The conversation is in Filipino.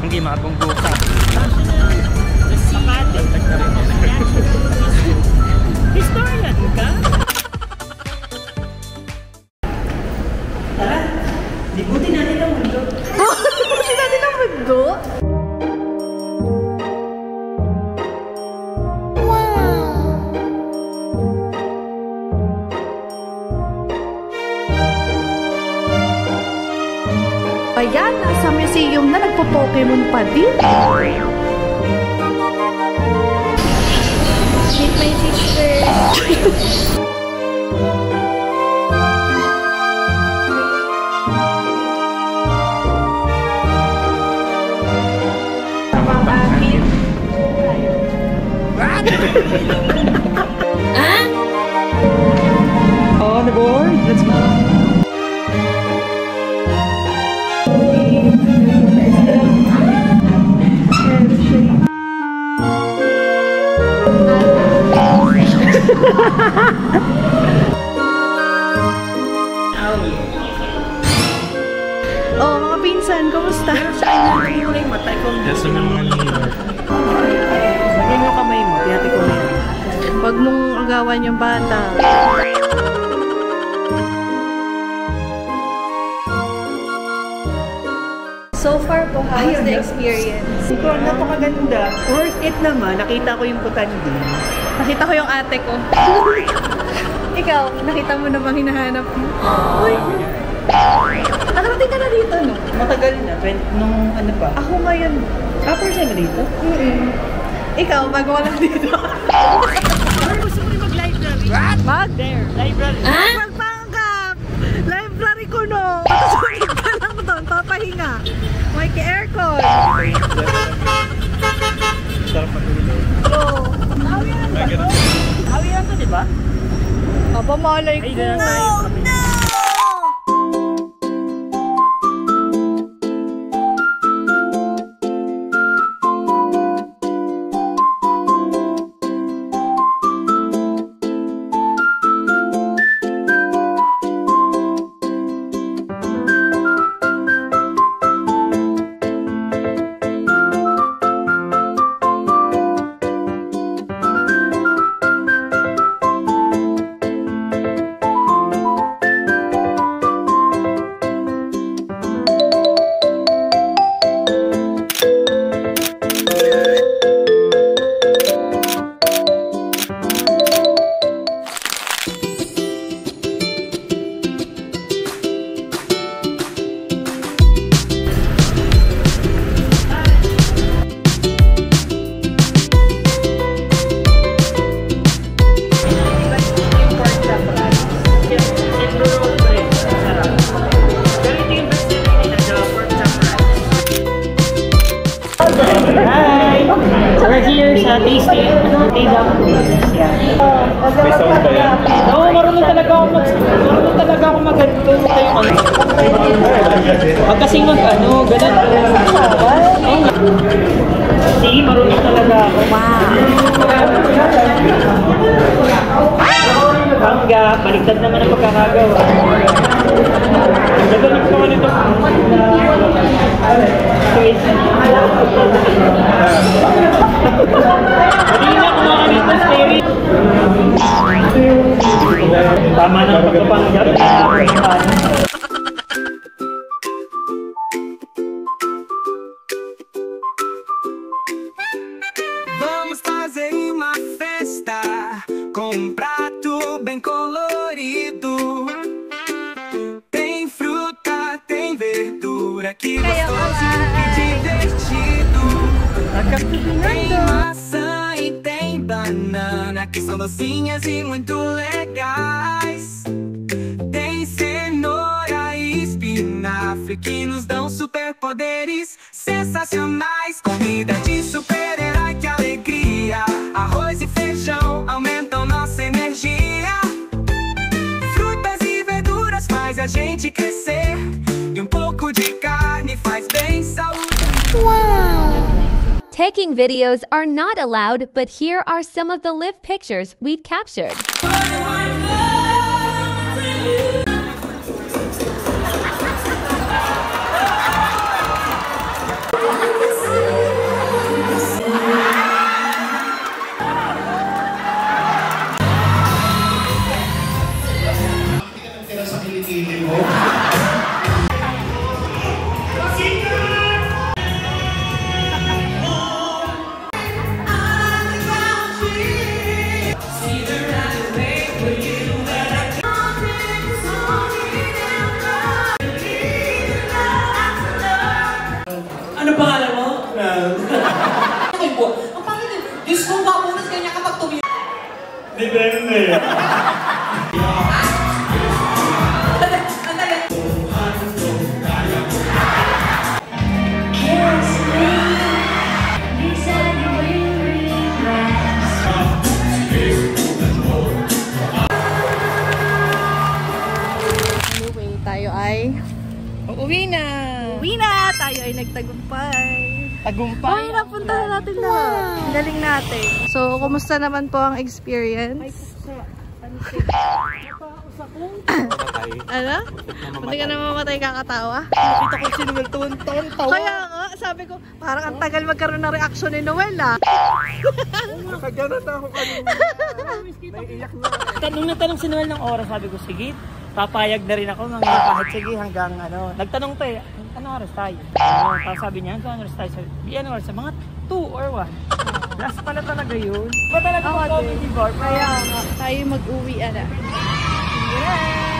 Hindi mabungguka. Historian ka? Tara, libutin natin ang mundo. Libutin natin ang mundo? Ayan, nasa museum na nagpo-Pokemon pa din. Meet my sister. Ang akin. Ah? On the board, let's go. Oh, mga pinsan, kumusta? Yes, naman. Lagyan yung kamay mo, tiyati ko na. Huwag mong agawan yung bata. So far po, how was the experience? Siguro, napakaganda. Worth it naman. Nakita ko yung Putandi. Nakita ko yung ate ko. Ikaw, nakita mo na bang hinahanap mo? Uy! Nakarating ka na dito, no? Matagal na. Nung ano pa? Ako ngayon. First time dito? Ikaw, bago ka lang dito. Gusto mo rin mag-library? Mag? There, library. Magpanggap! Library ko, no? Patusulit ka lang doon, papahinga. May aircon. Sarap matulog. Oo. Hawiran ka to? Hawiran ka, di ba? Aba, malay ko. Ay, na lang tayo. We're here sa tasting. May sound ba yan? Oo, marunong talaga ako mag-ganito. Pag kasing ganun. Sige, marunong talaga ako. Bangga, baliktad naman ang pagkakagawa. Gagaling ko nito. Kanina kumakan dito, Stevie. Tama na ang pagkapanggap. Vamos fazer uma festa com prato bem colorido. Tem fruta, tem verdura, que gostoso e divertido. Tem maçã e tem banana, que são docinhas e muito legais. Tem cenoura e espinafre, que nos dão superpoderes sensacionais. Comida de super-herói, que alegria. Arroz e feijão aumentam nossa energia. Frutas e verduras faz a gente crescer. E um pouco de carne faz bem saúde. Taking videos are not allowed, but here are some of the live pictures we've captured. Ano pangalan mo? Ay po. Ang pangalan, Diyos ko, mapunas kanya kapag tumi... Depende. Anyway, tayo ay uuwi na. Uuwi na! Tayo ay nagtagumpay. Tagumpay. Ay, napuntahan natin lahat. Galing natin. So, kumusta naman po ang experience? Ano? Hindi ka na mamatay kakatawa? Nakita ko si Noel tuwan-tuwan, tawa. Kaya nga, sabi ko, parang ang tagal magkaroon ng reaksyon ni Noel ah. Nakaganon na ako kanina. Naiiyak na. Tanong na tanong si Noel ng oras, sabi ko, sige, papayag na rin ako mga kahit sige hanggang ano. Nagtanong to eh, ano oras tayo? Tapos sabi niya, ano oras tayo? Ano oras? Mga 2 or 1. Last pala talaga yun. Ba talaga Ako comedy bar? Kaya nga, tayo mag-uwi na. Yeah!